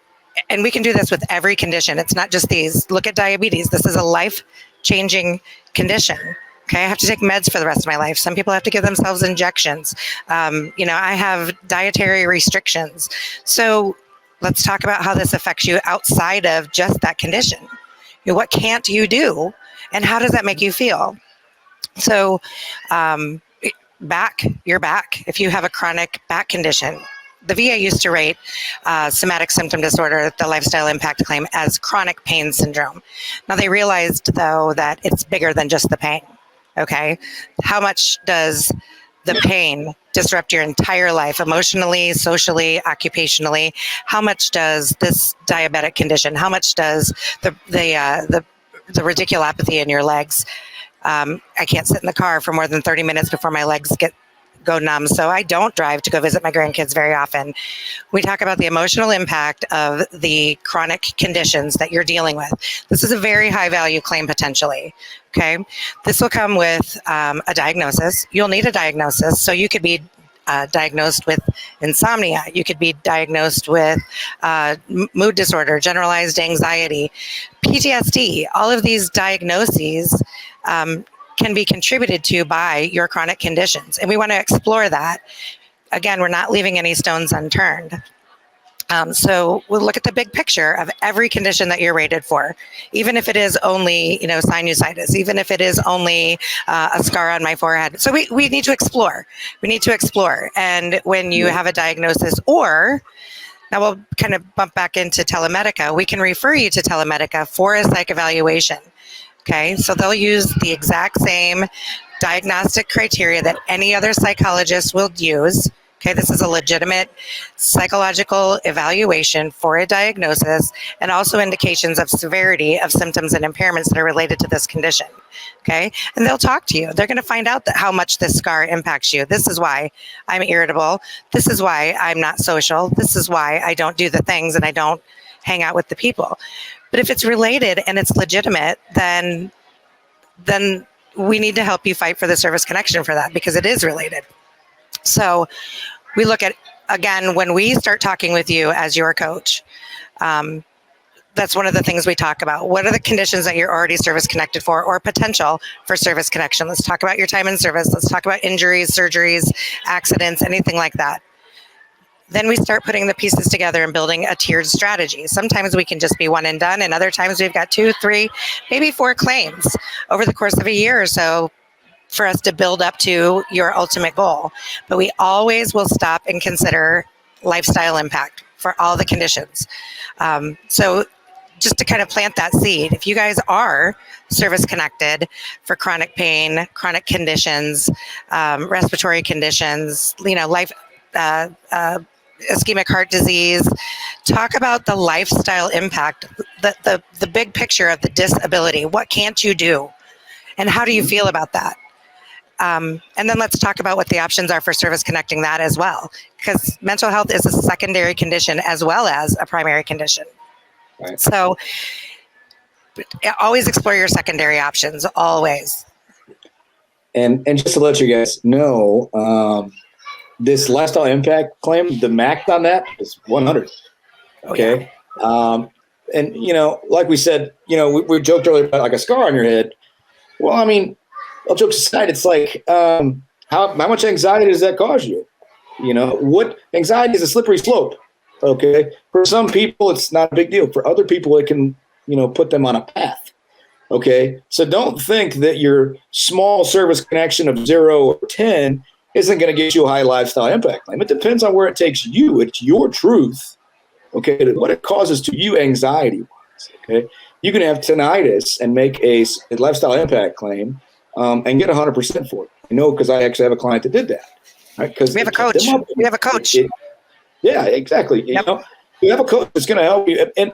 and we can do this with every condition. It's not just these. Look at diabetes. This is a life-changing condition. Okay. I have to take meds for the rest of my life. Some people have to give themselves injections. I have dietary restrictions. So let's talk about how this affects you outside of just that condition. What can't you do? And how does that make you feel? So, your back, if you have a chronic back condition, the VA used to rate somatic symptom disorder, the lifestyle impact claim, as chronic pain syndrome. Now, they realized, though, that it's bigger than just the pain. Okay. How much does the pain disrupt your entire life, emotionally, socially, occupationally? How much does this diabetic condition, how much does the radiculopathy in your legs? I can't sit in the car for more than 30 minutes before my legs go numb. So I don't drive to go visit my grandkids very often. We talk about the emotional impact of the chronic conditions that you're dealing with. This is a very high value claim potentially. Okay. This will come with a diagnosis. You'll need a diagnosis. So you could be diagnosed with insomnia. You could be diagnosed with mood disorder, generalized anxiety, PTSD. All of these diagnoses can be contributed to by your chronic conditions. And we want to explore that. Again, we're not leaving any stones unturned. So we'll look at the big picture of every condition that you're rated for, even if it is only, sinusitis, even if it is only a scar on my forehead. So we need to explore. We need to explore. And when you have a diagnosis, or now we'll kind of bump back into Telemedica, we can refer you to Telemedica for a psych evaluation. Okay, so they'll use the exact same diagnostic criteria that any other psychologist will use. Okay, this is a legitimate psychological evaluation for a diagnosis and also indications of severity of symptoms and impairments that are related to this condition. Okay, and they'll talk to you. They're going to find out how much this scar impacts you. This is why I'm irritable. This is why I'm not social. This is why I don't do the things and I don't hang out with the people. But if it's related and it's legitimate, then we need to help you fight for the service connection for that, because it is related. So we look at, again, when we start talking with you as your coach, that's one of the things we talk about. What are the conditions that you're already service connected for or potential for service connection? Let's talk about your time in service. Let's talk about injuries, surgeries, accidents, anything like that. Then we start putting the pieces together and building a tiered strategy. Sometimes we can just be one and done, and other times we've got 2, 3, maybe 4 claims over the course of a year or so for us to build up to your ultimate goal. But we always will stop and consider lifestyle impact for all the conditions. So just to kind of plant that seed, if you guys are service connected for chronic pain, chronic conditions, respiratory conditions, life, ischemic heart disease, talk about the lifestyle impact, the big picture of the disability. What can't you do? And how do you feel about that? And then let's talk about what the options are for service connecting that as well, because mental health is a secondary condition as well as a primary condition. Right. So always explore your secondary options, always. And just to let you guys know, this lifestyle impact claim, the max on that is 100. Okay. Oh, yeah. And, like we said, we joked earlier about like a scar on your head. Well, I mean, all jokes aside, it's like, how much anxiety does that cause you? What anxiety is a slippery slope. Okay. For some people, it's not a big deal. For other people, it can, put them on a path. Okay. So don't think that your small service connection of 0 or 10 isn't going to get you a high lifestyle impact claim. It depends on where it takes you. It's your truth. Okay. What it causes to you anxiety-wise. Okay. You can have tinnitus and make a lifestyle impact claim and get 100% for it. Because I actually have a client that did that. Right? Because we have a coach. We have a coach. Yeah, exactly. Yep. You have a coach that's going to help you. And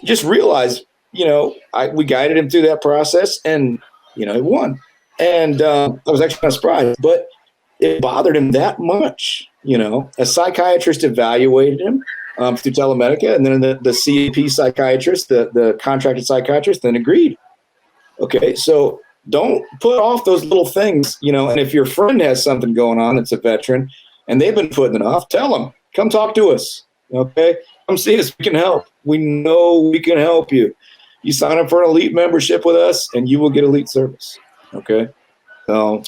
just realize, we guided him through that process, and, he won. And I was actually kind of surprised. But it bothered him that much. A psychiatrist evaluated him through Telemedica, and then the CAP psychiatrist, the contracted psychiatrist, then agreed. Okay, so don't put off those little things, and if your friend has something going on that's a veteran and they've been putting it off, tell them, come talk to us. Okay, come see us. We can help. We know we can help you. You sign up for an elite membership with us and you will get elite service. Okay, so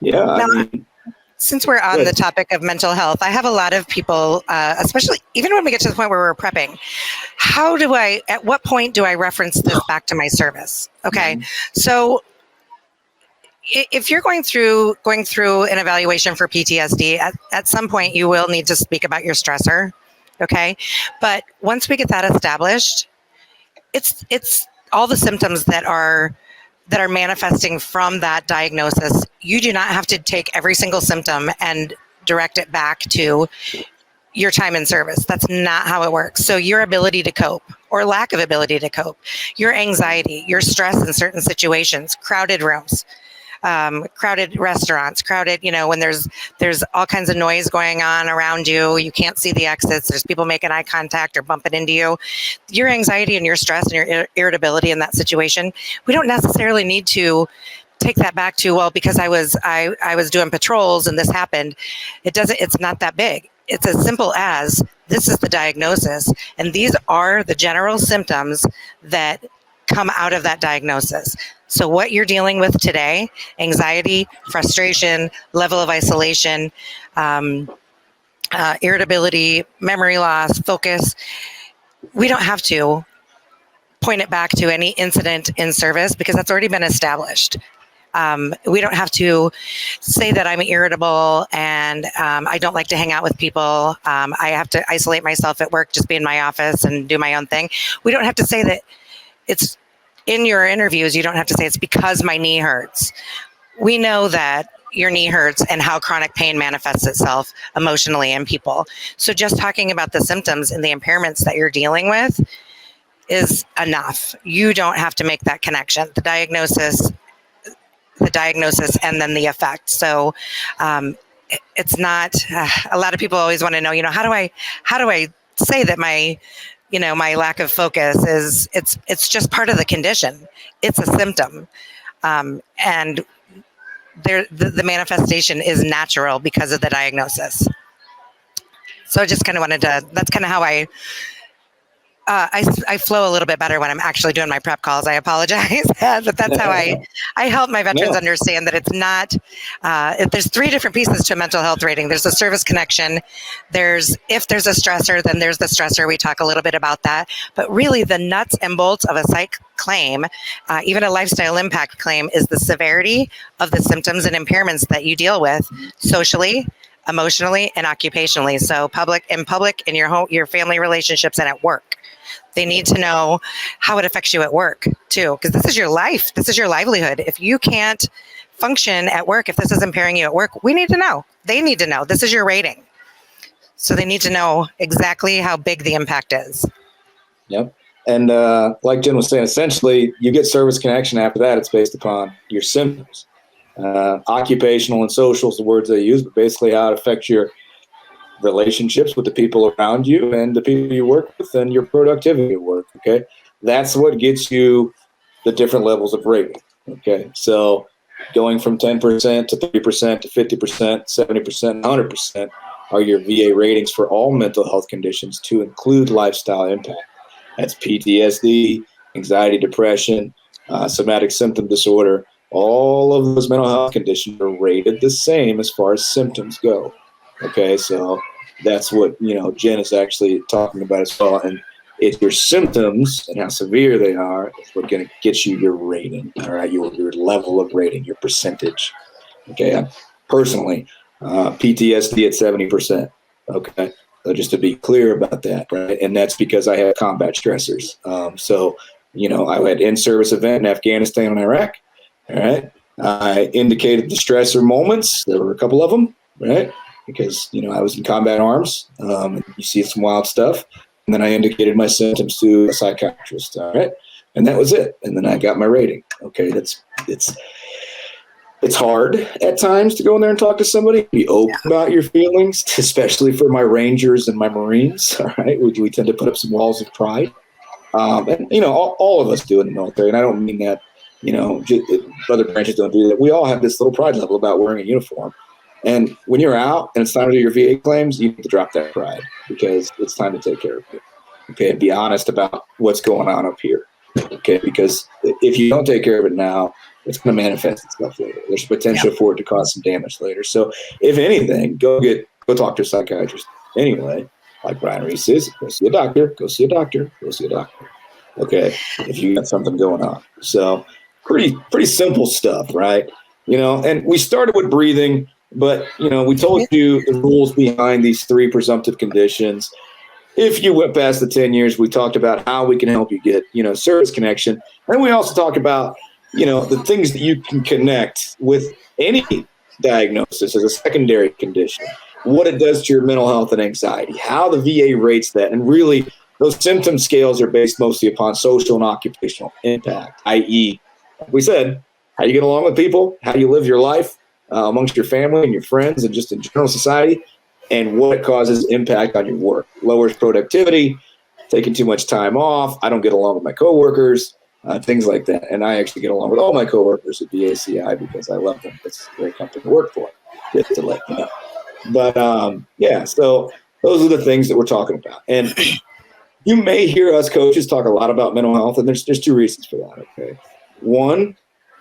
yeah. Now, since we're on the topic of mental health, I have a lot of people, especially even when we get to the point where we're prepping, at what point do I reference this back to my service? Okay, so if you're going through an evaluation for PTSD, at some point you will need to speak about your stressor. Okay, but once we get that established, it's all the symptoms that are manifesting from that diagnosis. You do not have to take every single symptom and direct it back to your time in service. That's not how it works. So your ability to cope or lack of ability to cope, your anxiety, your stress in certain situations, crowded rooms, crowded restaurants, crowded, when there's all kinds of noise going on around you, you can't see the exits, there's people making eye contact or bumping into you. Your anxiety and your stress and your irritability in that situation, we don't necessarily need to take that back to, well, because I was doing patrols and this happened. It's not that big. It's as simple as, this is the diagnosis, and these are the general symptoms that come out of that diagnosis. So what you're dealing with today, anxiety, frustration, level of isolation, irritability, memory loss, focus, we don't have to point it back to any incident in service because that's already been established. We don't have to say that I'm irritable and I don't like to hang out with people. I have to isolate myself at work, just be in my office and do my own thing. We don't have to say that it's in your interviews. You don't have to say it's because my knee hurts. We know that your knee hurts and how chronic pain manifests itself emotionally in people. So just talking about the symptoms and the impairments that you're dealing with is enough. You don't have to make that connection. The diagnosis and then the effect. So it's not, a lot of people always want to know, how do I say that my lack of focus is, it's just part of the condition. It's a symptom. And the manifestation is natural because of the diagnosis. So I just kind of wanted to, that's kind of how I flow a little bit better when I'm actually doing my prep calls. I apologize, but that's how I help my veterans understand that it's not, there's three different pieces to a mental health rating. There's the service connection. If there's a stressor, then there's the stressor. We talk a little bit about that, but really the nuts and bolts of a psych claim, even a lifestyle impact claim, is the severity of the symptoms and impairments that you deal with socially, emotionally, and occupationally. So in your home, your family relationships, and at work. They need to know how it affects you at work too, because this is your life. This is your livelihood. If you can't function at work, if this is impairing you at work, we need to know. They need to know. This is your rating. So they need to know exactly how big the impact is. Yep. And like Jen was saying, essentially, you get service connection. After that, it's based upon your symptoms. Occupational and social is the words they use, but basically how it affects your relationships with the people around you and the people you work with and your productivity at work. Okay. That's what gets you the different levels of rating. Okay. So going from 10% to 30% to 50%, 70%, 100% are your VA ratings for all mental health conditions to include lifestyle impact. That's PTSD, anxiety, depression, somatic symptom disorder. All of those mental health conditions are rated the same as far as symptoms go. Okay, so that's what Jen is actually talking about as well, and it's your symptoms and how severe they are is what going to get you your rating. All right, your level of rating, your percentage. Okay, personally, PTSD at 70%. Okay, so just to be clear about that, right, and that's because I have combat stressors. So I had in-service event in Afghanistan and Iraq. All right, I indicated the stressor moments. There were a couple of them, right? Because, I was in combat arms, and you see some wild stuff. And then I indicated my symptoms to a psychiatrist, all right? And that was it. And then I got my rating. Okay, it's hard at times to go in there and talk to somebody, be open about your feelings, especially for my Rangers and my Marines, all right? We tend to put up some walls of pride. And, all of us do in the military, and I don't mean that, other branches don't do that. We all have this little pride level about wearing a uniform. And when you're out and it's time to do your VA claims, you need to drop that pride because it's time to take care of you. Okay, and be honest about what's going on up here. Okay, because if you don't take care of it now, it's going to manifest itself later. There's potential for it to cause some damage later. So, if anything, go talk to a psychiatrist. Anyway, like Brian Reese says, go see a doctor. Go see a doctor. Go see a doctor. Okay, if you got something going on. So, pretty simple stuff, right? And we started with breathing. But, we told you the rules behind these three presumptive conditions. If you went past the 10 years, we talked about how we can help you get, service connection. And we also talk about, the things that you can connect with any diagnosis as a secondary condition, what it does to your mental health and anxiety, how the VA rates that. And really, those symptom scales are based mostly upon social and occupational impact, i.e., like we said, how you get along with people, how you live your life, amongst your family and your friends and just in general society, and what it causes impact on your work. Lowers productivity, taking too much time off. I don't get along with my coworkers. things like that. And I actually get along with all my coworkers at VACI because I love them. It's a great company to work for, just to let you know. But yeah, so those are the things that we're talking about. And you may hear us coaches talk a lot about mental health, and there's 2 reasons for that. Okay, one,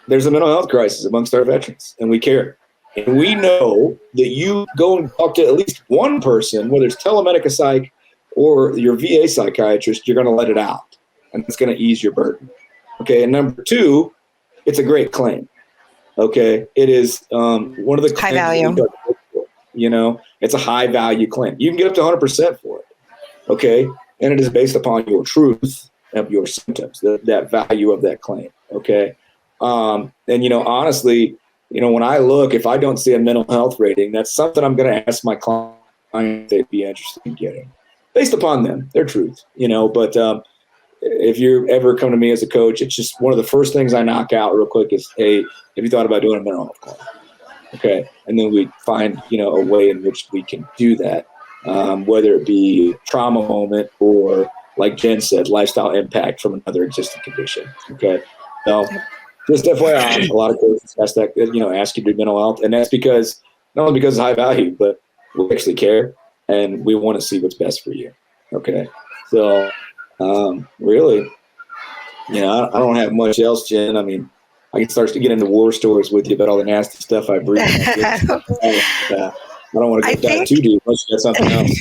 there's a mental health crisis amongst our veterans, and we care. And we know that you go and talk to at least one person, whether it's Telemedica psych or your VA psychiatrist, you're going to let it out, and it's going to ease your burden. Okay, and number 2, it's a great claim. Okay, it is one of the high value. You know, it's a high value claim. You can get up to 100% for it. Okay, and it is based upon your truth of your symptoms, that value of that claim. Okay, and you know, honestly, you know, when I look, if I don't see a mental health rating, that's something I'm going to ask my client if they'd be interested in getting, based upon them, their truth. You know, but if you ever come to me as a coach, it's just one of the first things I knock out real quick is, hey, have you thought about doing a mental health claim? Okay, and then we find, you know, a way in which we can do that, whether it be trauma moment or, like Jen said, lifestyle impact from another existing condition. Okay, so just FYI, a lot of coaches ask that, you know, ask you to do mental health, and that's because not only because it's high value, but we actually care and we want to see what's best for you. Okay, so really, you know, I don't have much else, Jen. I mean, I can start to get into war stories with you about all the nasty stuff I breathe. I don't want to get that too deep unless you got something else.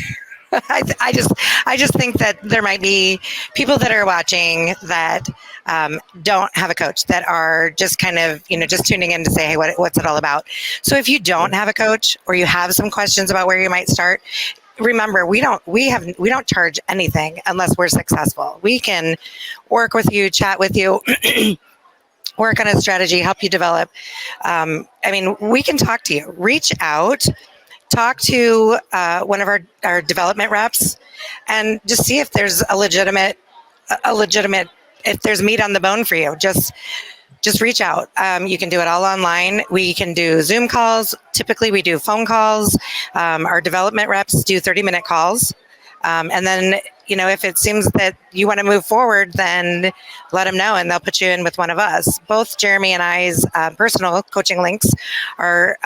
I just think that there might be people that are watching that don't have a coach, that are just kind of, you know, just tuning in to say, hey, what's it all about? So if you don't have a coach, or you have some questions about where you might start, remember, we don't charge anything unless we're successful. We can work with you, chat with you, work on a strategy, help you develop. I mean, we can talk to you. Reach out, talk to one of our development reps, and just see if there's a legitimate, if there's meat on the bone for you. Just reach out. You can do it all online. We can do Zoom calls. Typically, we do phone calls. Our development reps do 30-minute calls. And then, you know, if it seems that you want to move forward, then let them know and they'll put you in with one of us. Both Jeremy and I's personal coaching links are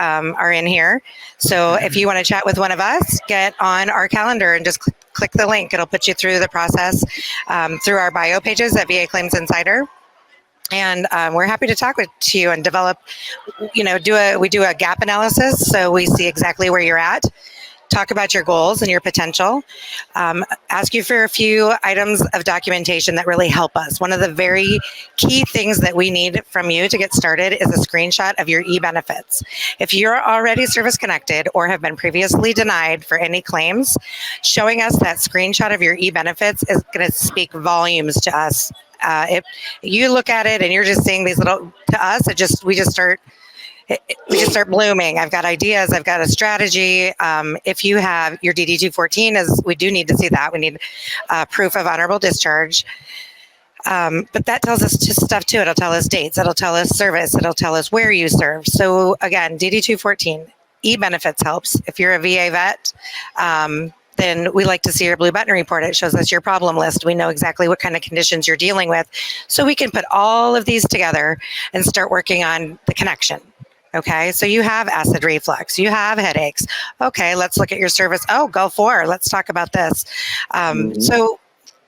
in here. So if you want to chat with one of us, get on our calendar and just click the link. It'll put you through the process through our bio pages at VA Claims Insider. And we're happy to talk to you and develop, you know, we do a gap analysis. So we see exactly where you're at. Talk about your goals and your potential, ask you for a few items of documentation that really help us. One of the very key things that we need from you to get started is a screenshot of your e-benefits. If you're already service connected or have been previously denied for any claims, showing us that screenshot of your e-benefits is going to speak volumes to us. If you look at it and you're just seeing these little, to us, we just start blooming. I've got ideas. I've got a strategy. If you have your DD-214, we do need to see that. We need proof of honorable discharge. But that tells us just stuff too. It'll tell us dates. It'll tell us service. It'll tell us where you serve. So again, DD-214, e-benefits helps. If you're a VA vet, then we like to see your blue button report. It shows us your problem list. We know exactly what kind of conditions you're dealing with. So we can put all of these together and start working on the connection. Okay, so you have acid reflux, you have headaches. Okay, let's look at your service. Oh, Gulf War, let's talk about this. So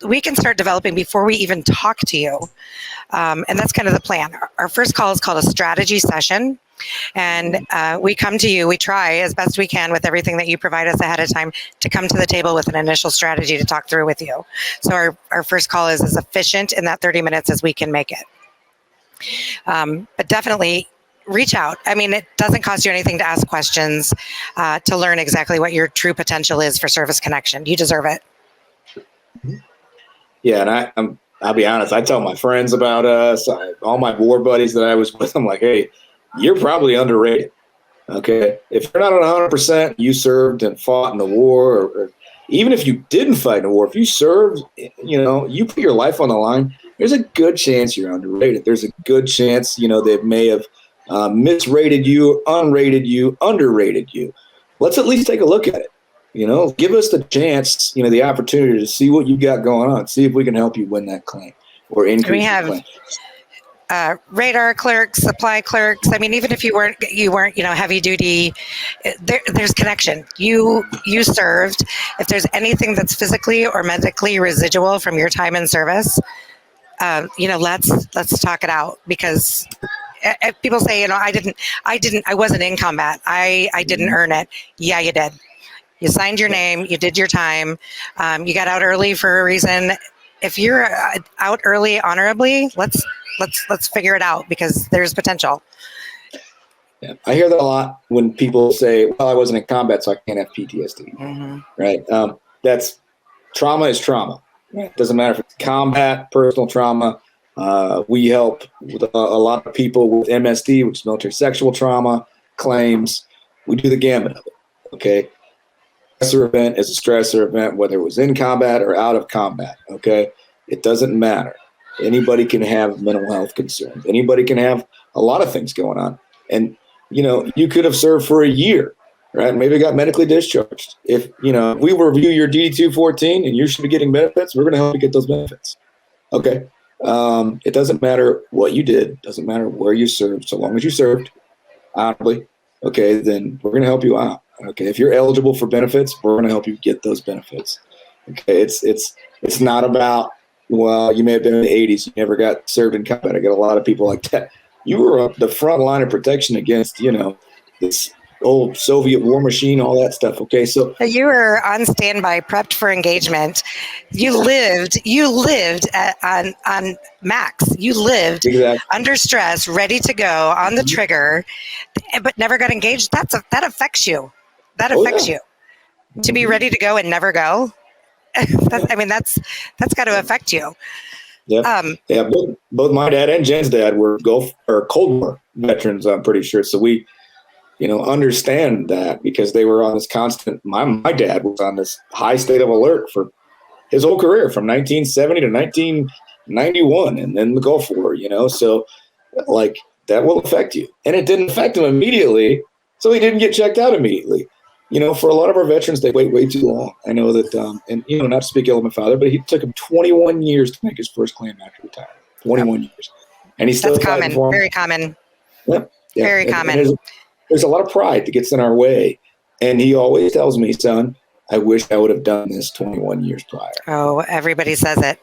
we can start developing before we even talk to you. And that's kind of the plan. Our first call is called a strategy session. And we come to you, we try as best we can with everything that you provide us ahead of time to come to the table with an initial strategy to talk through with you. So our first call is as efficient in that 30 minutes as we can make it. But definitely, reach out. I mean, it doesn't cost you anything to ask questions, to learn exactly what your true potential is for service connection. You deserve it. Yeah, and I'll be honest, I tell my friends about us, all my war buddies that I was with, I'm like, hey, you're probably underrated. Okay, if you're not at 100%, you served and fought in the war, or even if you didn't fight in the war, if you served, you know, you put your life on the line, there's a good chance you're underrated. There's a good chance, you know, they may have misrated you, unrated you, underrated you. Let's at least take a look at it. You know, give us the chance, you know, the opportunity to see what you got going on, see if we can help you win that claim. or increase We your have claim. Radar clerks, supply clerks. I mean, even if you weren't, heavy duty, there's connection. You served. If there's anything that's physically or medically residual from your time in service, let's talk it out, because people say, I wasn't in combat. I didn't earn it. Yeah, you did. You signed your name. You did your time. You got out early for a reason. If you're out early honorably, let's figure it out, because there's potential. Yeah, I hear that a lot when people say, "Well, I wasn't in combat, so I can't have PTSD." Mm-hmm. Right? That's trauma is trauma. It doesn't matter if it's combat, personal trauma. We help with a lot of people with MST, which is military sexual trauma claims. We do the gamut of it. Okay. Stressor event is a stressor event, whether it was in combat or out of combat. Okay. It doesn't matter. Anybody can have mental health concerns. Anybody can have a lot of things going on. And, you could have served for a year, right? Maybe got medically discharged. If we review your DD-214 and you should be getting benefits, we're going to help you get those benefits. Okay. It doesn't matter what you did. It doesn't matter where you served. So long as you served honorably, okay, then we're going to help you out. Okay. If you're eligible for benefits, we're going to help you get those benefits. Okay. It's not about, well, you may have been in the 80s. You never got served in combat. I get a lot of people like that. You were up the front line of protection against, this old Soviet war machine, all that stuff. Okay. So you were on standby, prepped for engagement. You lived on max. You lived exactly. under stress, ready to go on the trigger, but never got engaged. That affects you. That affects you. To be ready to go and never go. That's got to affect you. Yeah. Both my dad and Jen's dad were Cold War veterans, I'm pretty sure. So we, understand that, because they were on this constant. My dad was on this high state of alert for his whole career, from 1970 to 1991, and then the Gulf War. So like that will affect you, and it didn't affect him immediately, so he didn't get checked out immediately. For a lot of our veterans, they wait way too long. I know that, and not to speak ill of my father, but it took him 21 years to make his first claim after retirement. 21 years, and he's still common, very common. Yep. Yeah. Very common. There's a lot of pride that gets in our way, and he always tells me, "Son, I wish I would have done this 21 years prior." Oh, everybody says it.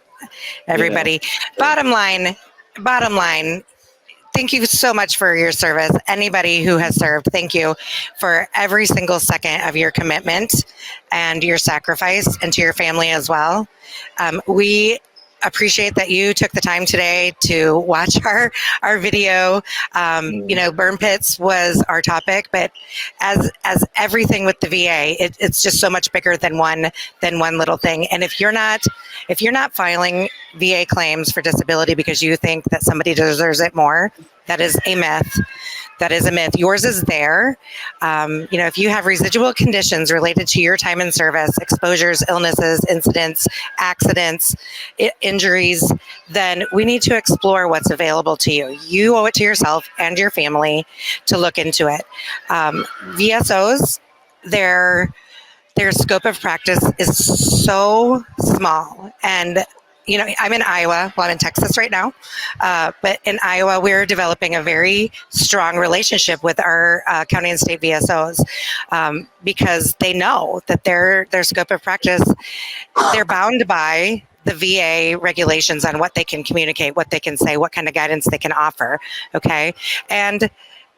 Everybody. Bottom line. Thank you so much for your service. Anybody who has served, thank you for every single second of your commitment and your sacrifice, and to your family as well. We appreciate that you took the time today to watch our video. Burn pits was our topic, but as everything with the VA, it's just so much bigger than one little thing. And if you're not filing VA claims for disability because you think that somebody deserves it more, that is a myth. That is a myth. Yours is there. If you have residual conditions related to your time in service, exposures, illnesses, incidents, accidents, injuries, then we need to explore what's available to you. You owe it to yourself and your family to look into it. VSOs, their scope of practice is so small, and I'm in Iowa. Well, I'm in Texas right now. But in Iowa, we're developing a very strong relationship with our county and state VSOs, because they know that their scope of practice, they're bound by the VA regulations on what they can communicate, what they can say, what kind of guidance they can offer. Okay. And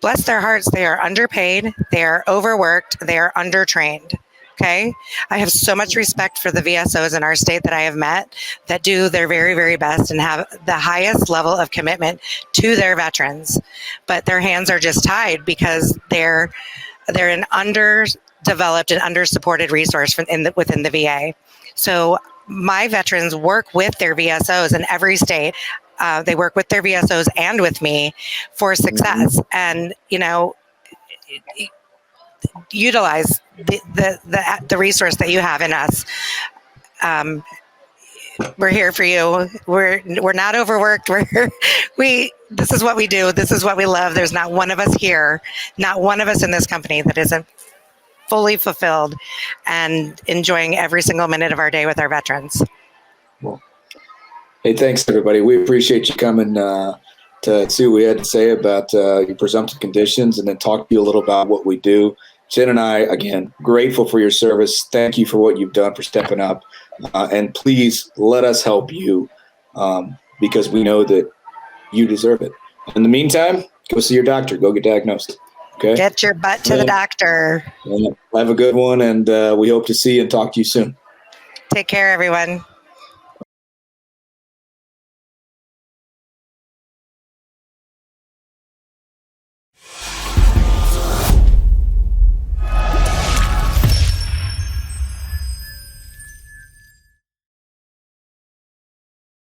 bless their hearts, they are underpaid, they are overworked, they are undertrained. Okay. I have so much respect for the VSOs in our state that I have met that do their very, very best and have the highest level of commitment to their veterans, but their hands are just tied because they're an underdeveloped and under-supported resource within the VA. So my veterans work with their VSOs in every state. They work with their VSOs and with me for success. And, utilize the resource that you have in us. We're here for you. We're not overworked. This is what we do. This is what we love. There's not one of us here, not one of us in this company that isn't fully fulfilled and enjoying every single minute of our day with our veterans. Well, Hey, thanks everybody. We appreciate you coming to see what we had to say about your presumptive conditions, and then talk to you a little about what we do. Jen and I, again, grateful for your service. Thank you for what you've done, for stepping up, and please let us help you, because we know that you deserve it. In the meantime, go see your doctor. Go get diagnosed. Okay. Get your butt to the doctor. Have a good one, and we hope to see you and talk to you soon. Take care, everyone.